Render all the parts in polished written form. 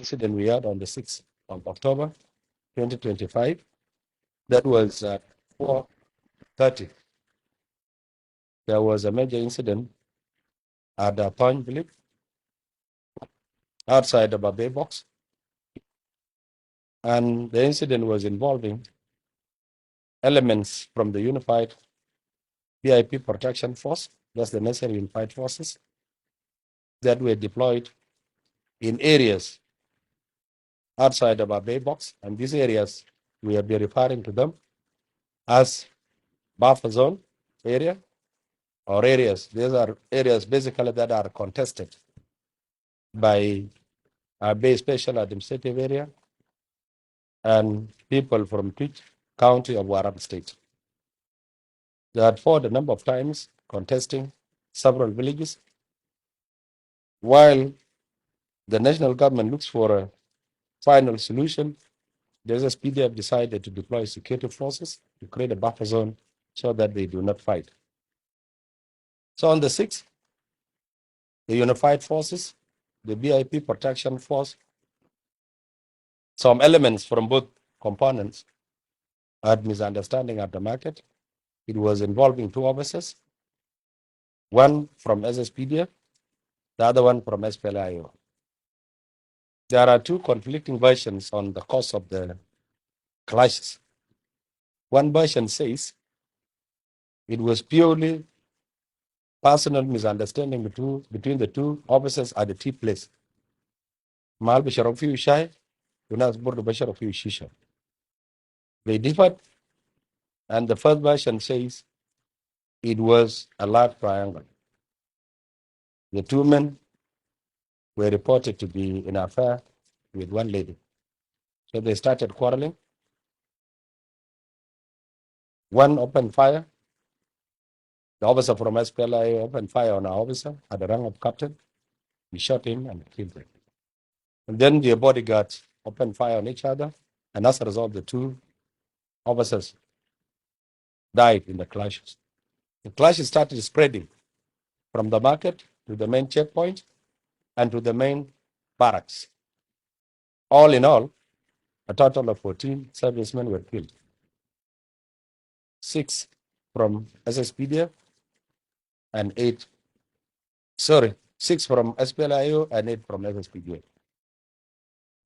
incident we had on the 6th of October 2025. That was at 4:30. There was a major incident at the Point Village outside of a bay box. And the incident was involving elements from the Unified VIP Protection Force, that's the necessary unified forces, that were deployed in areas outside of our bay box. And these areas, we have been referring to them as buffer zone area or areas. These are areas basically that are contested by our Bay Special Administrative Area and people from Twitch County of Warab State. They had fought a number of times contesting several villages, while the national government looks for a final solution. The SSPDF decided to deploy security forces to create a buffer zone so that they do not fight. So on the 6th, the unified forces, the BIP protection force, some elements from both components had misunderstanding at the market. It was involving two officers, one from SSPDF, the other one from SPLIO. There are two conflicting versions on the cause of the clashes. One version says it was purely personal misunderstanding between the two officers at the tea place. Mal basharabu fiyu shai, unas burdu basharabu fiyu shisha. They differed, and the first version says it was a large triangle. The two men were reported to be in affair with one lady. So they started quarreling. One opened fire. The officer from SPLA opened fire on our officer at the rank of captain. He shot him and killed him. And then the bodyguards opened fire on each other. And as a result, the two officers died in the clashes. The clashes started spreading from the market to the main checkpoint and to the main barracks. All in all, a total of 14 servicemen were killed. 6 from SSPDF and 6 from SPLIO and 8 from SSPDF.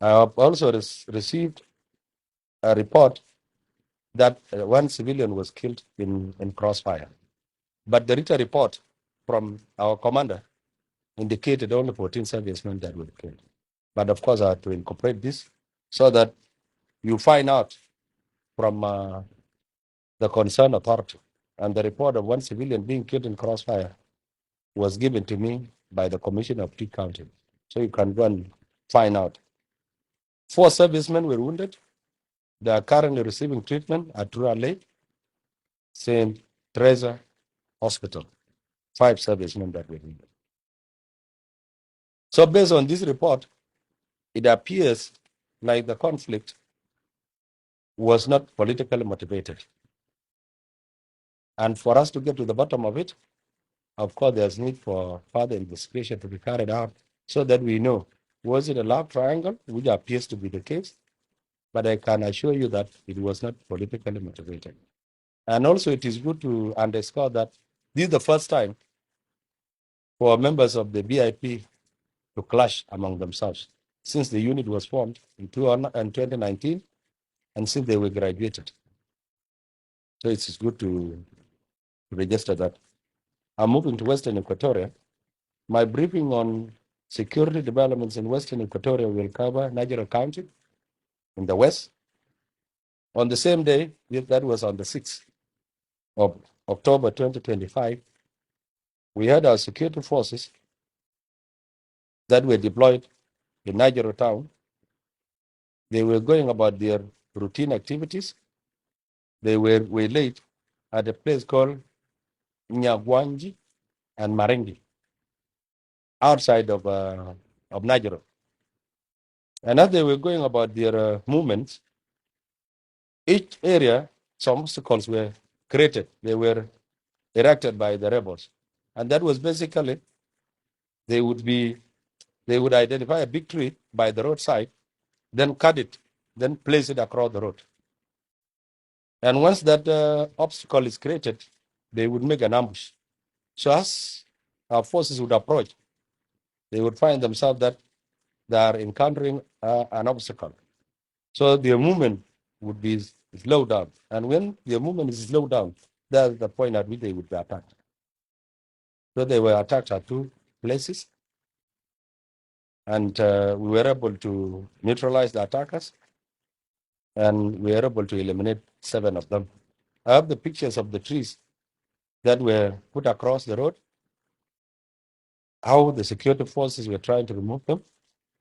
I have also received a report that one civilian was killed in crossfire. But the written report from our commander indicated only 14 servicemen that were killed. But of course, I had to incorporate this so that you find out from the concerned authority. And the report of one civilian being killed in crossfire was given to me by the commissioner of Tweed County. So you can go and find out. 4 servicemen were wounded. They are currently receiving treatment at Rural Lake, St. Teresa Hospital. 5 servicemen that were wounded. So based on this report, it appears like the conflict was not politically motivated. And for us to get to the bottom of it, of course, there's need for further investigation to be carried out so that we know, was it a love triangle, which appears to be the case, but I can assure you that it was not politically motivated. And also it is good to underscore that this is the first time for members of the BIP to clash among themselves since the unit was formed in 2019 and since they were graduated. So it's good to register that. I'm moving to Western Equatoria. My briefing on security developments in Western Equatoria will cover Nigeria County in the west. On the same day, that was on the 6th of October 2025, we had our security forces that were deployed in Nigeria town. They were going about their routine activities. They were waylaid at a place called Nyagwanji and Marengi, outside of Nigeria. And as they were going about their movements, each area, some obstacles were created. They were erected by the rebels. And that was basically, they would be They would identify a big tree by the roadside, then cut it, then place it across the road. And once that obstacle is created, they would make an ambush. So as our forces would approach, they would find themselves that they are encountering an obstacle. So their movement would be slowed down. And when their movement is slowed down, that's the point at which they would be attacked. So they were attacked at two places. And we were able to neutralize the attackers. And we were able to eliminate 7 of them. I have the pictures of the trees that were put across the road, how the security forces were trying to remove them.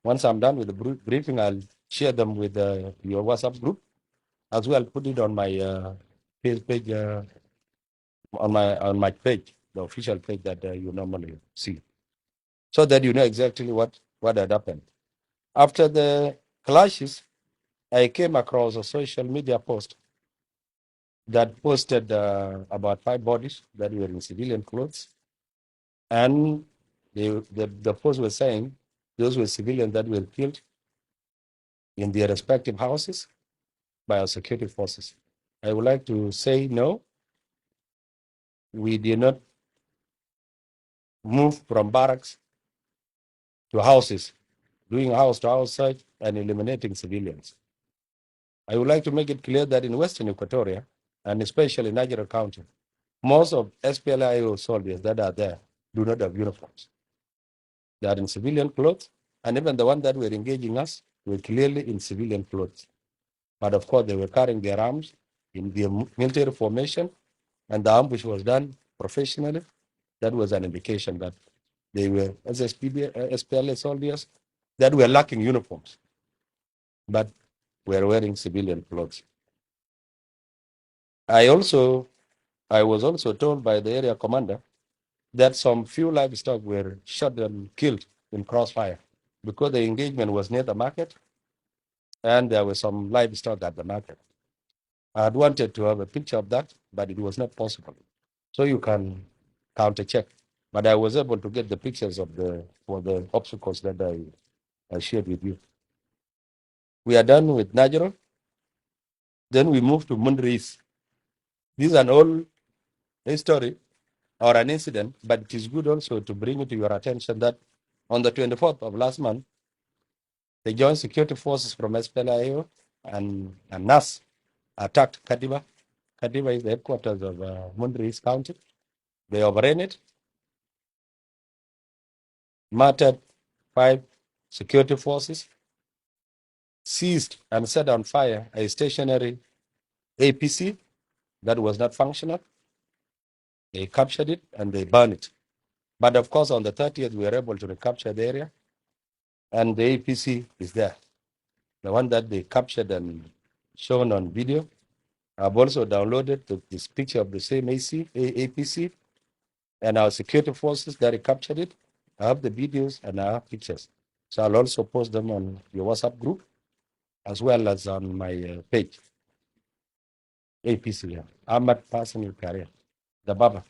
Once I'm done with the briefing, I'll share them with your WhatsApp group, as well put it on my page, on my page, the official page that you normally see, so that you know exactly what had happened. After the clashes, I came across a social media post that posted about 5 bodies that were in civilian clothes, and the post was saying those were civilians that were killed in their respective houses by our security forces. I would like to say no, we did not move from barracks to houses, doing house to house search and eliminating civilians. I would like to make it clear that in Western Equatoria, and especially in Nigeria County, most of SPLIO soldiers that are there do not have uniforms. They are in civilian clothes, and even the ones that were engaging us were clearly in civilian clothes. But of course, they were carrying their arms in their military formation, and the ambush was done professionally. That was an indication that they were SPLA soldiers that were lacking uniforms, but were wearing civilian clothes. I was also told by the area commander that some few livestock were shot and killed in crossfire because the engagement was near the market and there were some livestock at the market. I had wanted to have a picture of that, but it was not possible. So you can counter check. But I was able to get the pictures of the obstacles that I shared with you. We are done with Najero. Then we move to Mundris. This is an old history or an incident, but it is good also to bring it to your attention that on the 24th of last month, the joint security forces from SPLIO and NAS attacked Kadiba. Kadiba is the headquarters of Mundris County. They overran it, martyred 5 security forces, seized and set on fire a stationary APC that was not functional. They captured it and they burned it. But of course, on the 30th, we were able to recapture the area, and the APC is there. The one that they captured and shown on video. I've also downloaded this picture of the same APC and our security forces that captured it. I have the videos and I have pictures. So I'll also post them on your WhatsApp group as well as on my page. APC, yeah. Ahmad Personal Career, the Baba.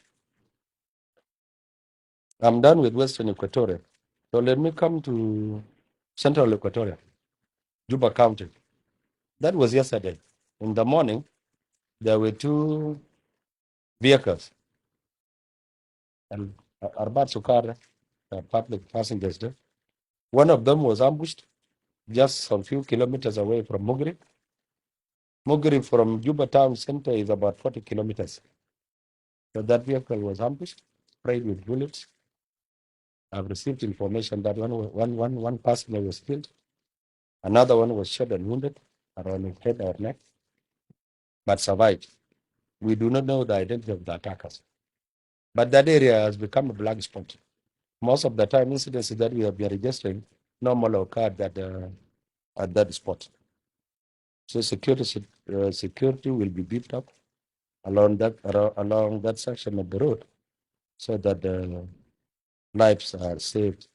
I'm done with Western Equatoria. So let me come to Central Equatoria, Juba County. That was yesterday. In the morning, there were 2 vehicles, and Arbat Sukar, public passengers there. One of them was ambushed just some few kilometers away from Mugri. Mugri from Juba town center is about 40 kilometers. So that vehicle was ambushed, sprayed with bullets. I've received information that one passenger was killed. Another one was shot and wounded around his head or neck, but survived. We do not know the identity of the attackers. But that area has become a black spot. Most of the time, incidents that we have been registering normally occurred at that spot. So security will be beefed up along that section of the road so that the lives are saved.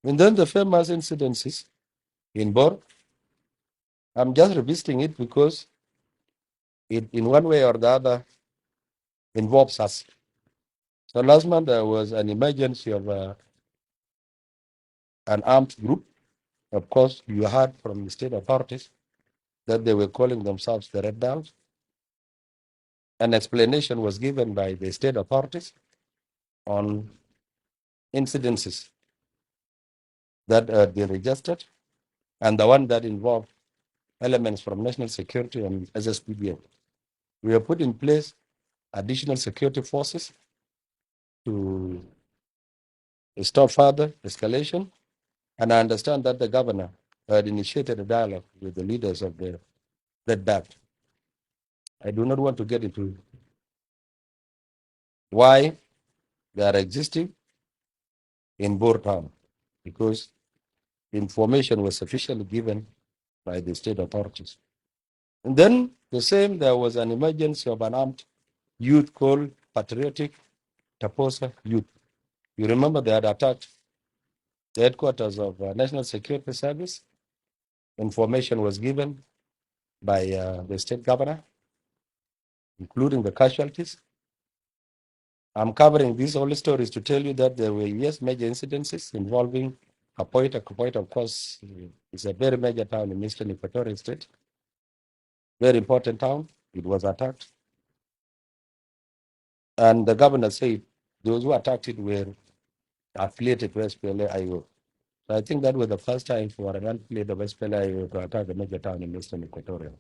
And then the famous incidences in Bor, I'm just revisiting it because it, in one way or the other, involves us. So last month there was an emergency of an armed group. Of course, you heard from the state authorities that they were calling themselves the Red Bells. An explanation was given by the state authorities on incidences that had been registered and the one that involved elements from national security and SSPDF. We have put in place additional security forces to stop further escalation. And I understand that the governor had initiated a dialogue with the leaders of the Red Belt. I do not want to get into why they are existing in Bor town, because information was sufficiently given by the state authorities. And then the same, there was an emergency of an armed youth called Patriotic Taposa Youth. You remember they had attacked the headquarters of National Security Service. Information was given by the state governor, including the casualties. I'm covering these whole stories to tell you that there were, yes, major incidences involving Kapoita. Kapoita, of course, is a very major town in eastern Equatorial State. Very important town. It was attacked. And the governor said those who attacked it were affiliated to SPLA-IO. So I think that was the first time for an affiliate of SPLA-IO to attack a major town in eastern Equatoria.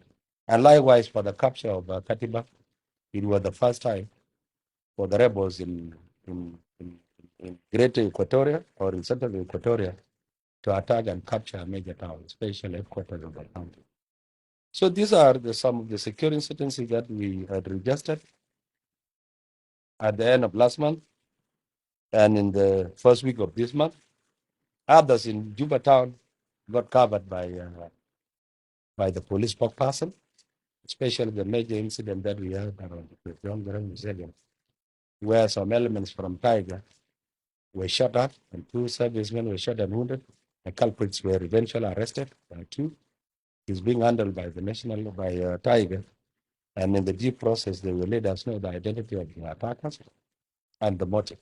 And likewise, for the capture of Katiba, it was the first time for the rebels in Greater Equatoria or in Central Equatoria to attack and capture a major town, especially headquarters of the county. So these are some of the security incidences that we had registered at the end of last month and in the first week of this month. Others in Juba town got covered by the police spokesperson, especially the major incident that we had around the John Garang Museum, where some elements from Tiger were shot at and 2 servicemen were shot and wounded. The culprits were eventually arrested. Two is being handled by the Tiger. And in the due process, they will let us know the identity of the attackers and the motive.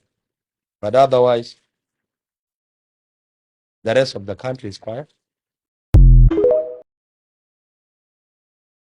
But otherwise, the rest of the country is quiet.